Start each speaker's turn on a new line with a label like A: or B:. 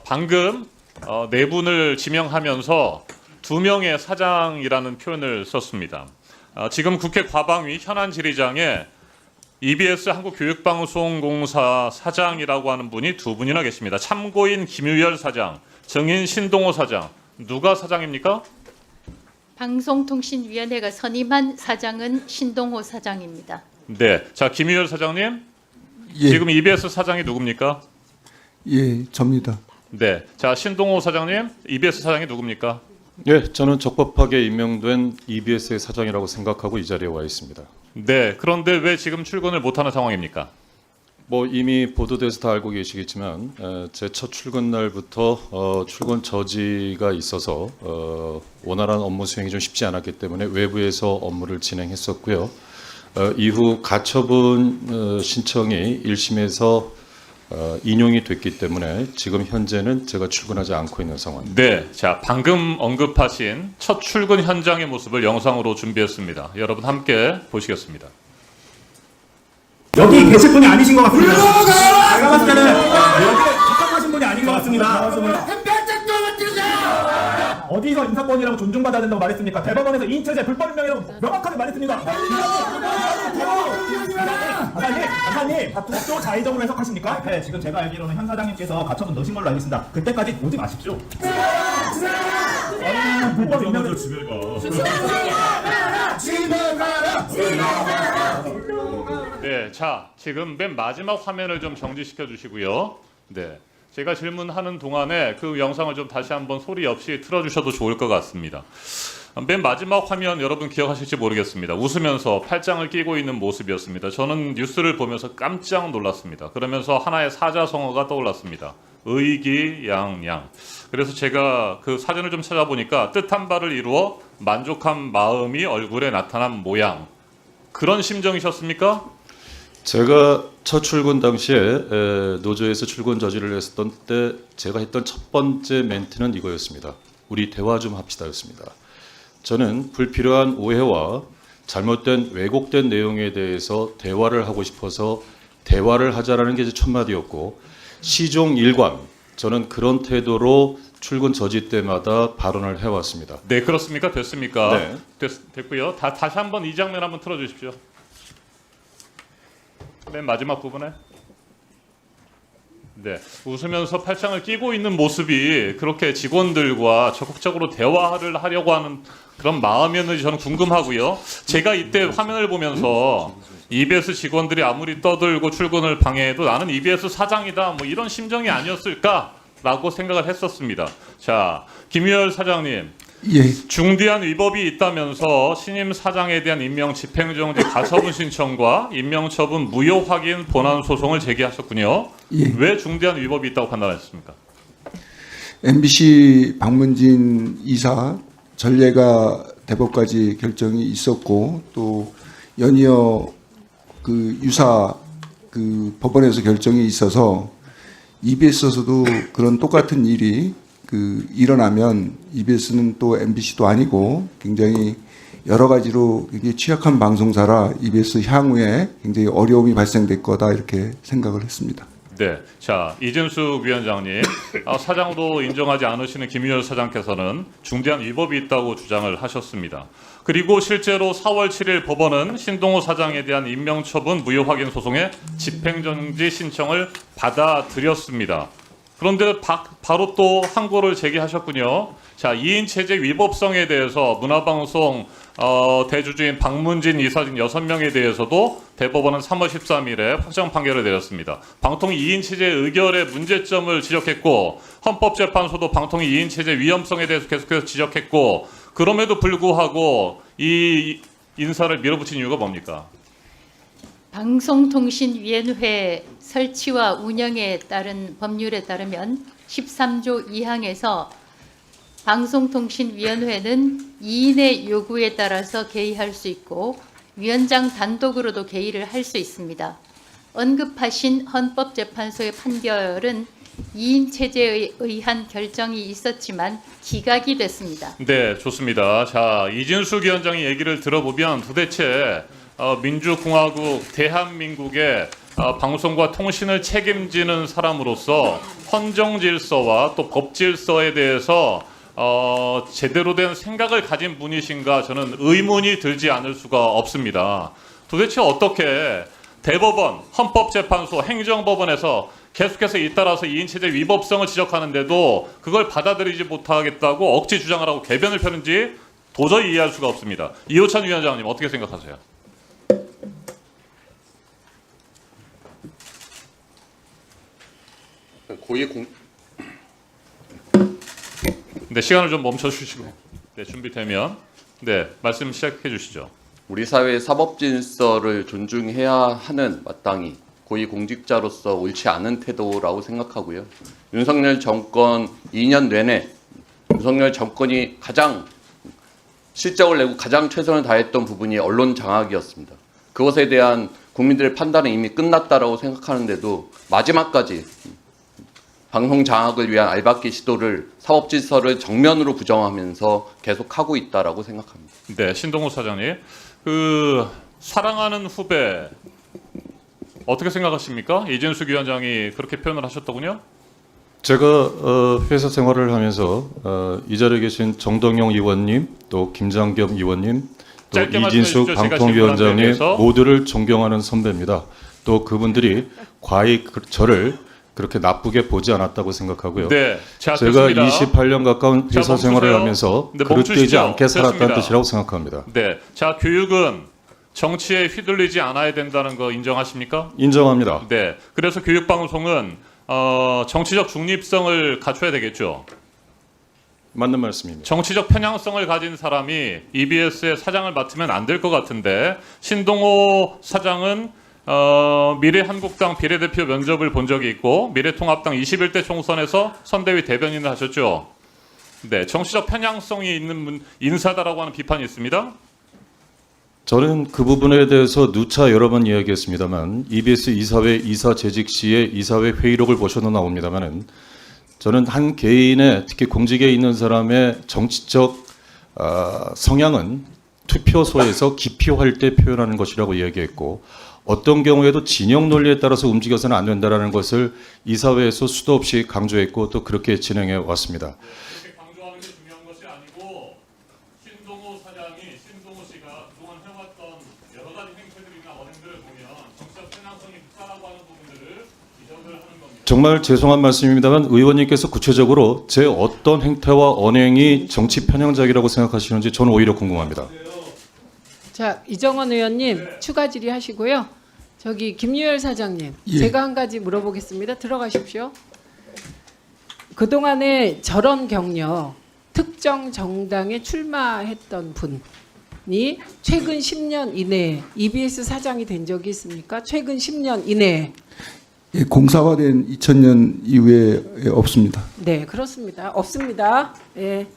A: 방금 네 분을 지명하면서 두 명의 사장이라는 표현을 썼습니다. 지금 국회 과방위 현안 질의장에 EBS 한국교육방송공사 사장이라고 하는 분이 두 분이나 계십니다. 참고인 김유열 사장, 정인 신동호 사장. 누가 사장입니까?
B: 방송통신위원회가 선임한 사장은 신동호 사장입니다.
A: 네. 자, 김유열 사장님.
C: 예,
A: 지금 EBS 사장이 누굽니까?
C: 예, 접니다.
A: 네. 자, 신동호 사장님. EBS 사장이 누굽니까?
D: 예, 저는 적법하게 임명된 EBS의 사장이라고 생각하고 이 자리에 와 있습니다.
A: 네. 그런데 왜 지금 출근을 못하는 상황입니까?
D: 뭐 이미 보도돼서 다 알고 계시겠지만 제 첫 출근 날부터 출근 저지가 있어서 원활한 업무 수행이 좀 쉽지 않았기 때문에 외부에서 업무를 진행했었고요. 이후 가처분 신청이 1심에서 인용이 됐기 때문에 지금 현재는 제가 출근하지 않고 있는 상황입니다.
A: 네. 자, 방금 언급하신 첫 출근 현장의 모습을 영상으로 준비했습니다. 여러분 함께 보시겠습니다.
E: 여기 계실 분이 아니신 것 같습니다. 제가 봤을 때는 여기 입학하신 분이 아닌 것 같습니다. 어디서 인사권이라고 존중받아야 된다고 말했습니까? 대법원에서 이인체제 불법 임명이라고 명확하게 말했습니다. 아사님, 또 자의적으로 해석하십니까? 네, 지금 제가 알기로는 현 사장님께서 가처분 넣으신 걸로 알고 있습니다. 그때까지 오지 마십시오. 불법 임명을
A: 네, 자, 지금 맨 마지막 화면을 좀 정지시켜 주시고요. 네, 제가 질문하는 동안에 그 영상을 좀 다시 한번 소리 없이 틀어주셔도 좋을 것 같습니다. 맨 마지막 화면 여러분 기억하실지 모르겠습니다. 웃으면서 팔짱을 끼고 있는 모습이었습니다. 저는 뉴스를 보면서 깜짝 놀랐습니다. 그러면서 하나의 사자성어가 떠올랐습니다. 의기양양. 그래서 제가 그 사전을 좀 찾아보니까 뜻한 바를 이루어 만족한 마음이 얼굴에 나타난 모양. 그런 심정이셨습니까?
D: 제가 첫 출근 당시에 노조에서 출근 저지를 했었던 때 제가 했던 첫 번째 멘트는 이거였습니다. 우리 대화 좀 합시다였습니다. 저는 불필요한 오해와 잘못된 왜곡된 내용에 대해서 대화를 하고 싶어서 대화를 하자라는 게 제 첫 마디였고 시종일관 저는 그런 태도로 출근 저지 때마다 발언을 해왔습니다.
A: 네, 그렇습니까? 됐습니까?
D: 네.
A: 됐고요. 다시 한번 이 장면 한번 틀어주십시오. 맨 마지막 부분에. 네, 웃으면서 팔짱을 끼고 있는 모습이 그렇게 직원들과 적극적으로 대화를 하려고 하는 그런 마음이었는지 저는 궁금하고요. 제가 이때 화면을 보면서 EBS 직원들이 아무리 떠들고 출근을 방해해도 나는 EBS 사장이다 뭐 이런 심정이 아니었을까라고 생각을 했었습니다. 자, 김유열 사장님.
C: 예,
A: 중대한 위법이 있다면서 신임 사장에 대한 임명 집행정지 가처분 신청과 임명처분 무효 확인 본안 소송을 제기하셨군요.
C: 예.
A: 왜 중대한 위법이 있다고 판단하셨습니까?
C: MBC 박문진 이사 전례가 대법까지 결정이 있었고 또 연이어 그 유사 그 법원에서 결정이 있어서 EBS에서도 그런 똑같은 일이 일어나면 EBS는 또 MBC도 아니고 굉장히 여러 가지로 굉장히 취약한 방송사라 EBS 향후에 굉장히 어려움이 발생될 거다 이렇게 생각을 했습니다.
A: 네, 자 이진숙 위원장님 사장으로 인정하지 않으시는 김유열 사장께서는 중대한 위법이 있다고 주장을 하셨습니다. 그리고 실제로 4월 7일 법원은 신동호 사장에 대한 임명처분 무효 확인 소송의 집행정지 신청을 받아들였습니다. 그런데 바로 또 항고를 제기하셨군요. 자, 2인 체제 위법성에 대해서 문화방송 대주주인 박문진 이사 등 6명에 대해서도 대법원은 3월 13일에 확정 판결을 내렸습니다. 방통위 2인 체제 의결의 문제점을 지적했고 헌법재판소도 방통위 2인 체제 위험성에 대해서 계속해서 지적했고 그럼에도 불구하고 이 인사를 밀어붙인 이유가 뭡니까?
B: 방송통신위원회 설치와 운영에 따른 법률에 따르면 13조 2항에서 방송통신위원회는 2인의 요구에 따라서 개의할 수 있고 위원장 단독으로도 개의를 할 수 있습니다. 언급하신 헌법재판소의 판결은 2인 체제에 의한 결정이 있었지만 기각이 됐습니다.
A: 네, 좋습니다. 자, 이진숙 위원장의 얘기를 들어보면 도대체 민주공화국 대한민국의 방송과 통신을 책임지는 사람으로서 헌정 질서와 또 법 질서에 대해서 제대로 된 생각을 가진 분이신가 저는 의문이 들지 않을 수가 없습니다. 도대체 어떻게 대법원, 헌법재판소, 행정법원에서 계속해서 잇따라서 2인 체제 위법성을 지적하는데도 그걸 받아들이지 못하겠다고 억지 주장을 하고 개변을 펴는지 도저히 이해할 수가 없습니다. 이호찬 위원장님 어떻게 생각하세요? 네, 시간을 좀 멈춰 주시고 네, 준비되면 네, 말씀 시작해 주시죠.
F: 우리 사회의 사법 질서를 존중해야 하는 마땅히 고위공직자로서 옳지 않은 태도라고 생각하고요. 윤석열 정권 2년 내내 윤석열 정권이 가장 실적을 내고 가장 최선을 다했던 부분이 언론 장악이었습니다. 그것에 대한 국민들의 판단은 이미 끝났다라고 생각하는데도 마지막까지 방송 장악을 위한 알박기 시도를 사법 질서를 정면으로 부정하면서 계속하고 있다라고 생각합니다.
A: 네, 신동호 사장님. 사랑하는 후배 어떻게 생각하십니까? 이진숙 위원장이 그렇게 표현을 하셨더군요.
D: 제가 회사 생활을 하면서 이 자리에 계신 정동영 의원님, 또 김장겸 의원님, 또
A: 짧게 말씀해
D: 이진숙
A: 주십시오. 제가
D: 방통위원장님
A: 질문한 데에
D: 모두를 존경하는 선배입니다. 또 그분들이 과히 저를 그렇게 나쁘게 보지 않았다고 생각하고요.
A: 네, 자,
D: 제가
A: 됐습니다.
D: 28년 가까운
A: 자,
D: 회사 생활을
A: 멈추세요.
D: 하면서
A: 네,
D: 그릇되지
A: 멈추시죠.
D: 않게 살았다는
A: 됐습니다.
D: 뜻이라고 생각합니다.
A: 네, 자, 교육은 정치에 휘둘리지 않아야 된다는 거 인정하십니까?
D: 인정합니다.
A: 네, 그래서 교육방송은 정치적 중립성을 갖춰야 되겠죠.
D: 맞는 말씀입니다.
A: 정치적 편향성을 가진 사람이 EBS의 사장을 맡으면 안 될 것 같은데 신동호 사장은 미래한국당 비례대표 면접을 본 적이 있고 미래통합당 21대 총선에서 선대위 대변인을 하셨죠. 네, 정치적 편향성이 있는 인사다라고 하는 비판이 있습니다.
D: 저는 그 부분에 대해서 누차 여러 번 이야기했습니다만 EBS 이사회 이사 재직 시의 이사회 회의록을 보셔도 나옵니다만은 저는 한 개인의 특히 공직에 있는 사람의 정치적 성향은 투표소에서 기표할 때 표현하는 것이라고 이야기했고 어떤 경우에도 진영 논리에 따라서 움직여서는 안 된다는 것을 이사회에서 수도 없이 강조했고 또 그렇게 진행해 왔습니다.
A: 그렇게 강조하는 게 중요한 것이 아니고 신동호 씨가 그동안 해왔던 여러 가지 행태들이나 언행들을 보면 정치적 편향성이 있다라고 하는 부분들을 지적을 하는 겁니다.
D: 정말 죄송한 말씀입니다만 의원님께서 구체적으로 제 어떤 행태와 언행이 정치 편향적이라고 생각하시는지 저는 오히려 궁금합니다.
G: 자, 이정원 의원님 추가 질의하시고요. 저기 김유열 사장님,
C: 예.
G: 제가 한 가지 물어보겠습니다. 들어가십시오. 그동안에 저런 경력, 특정 정당에 출마했던 분이 최근 10년 이내에 EBS 사장이 된 적이 있습니까? 최근 10년 이내에.
C: 예, 공사화된 2000년 이후에 없습니다.
G: 네, 그렇습니다. 없습니다. 예.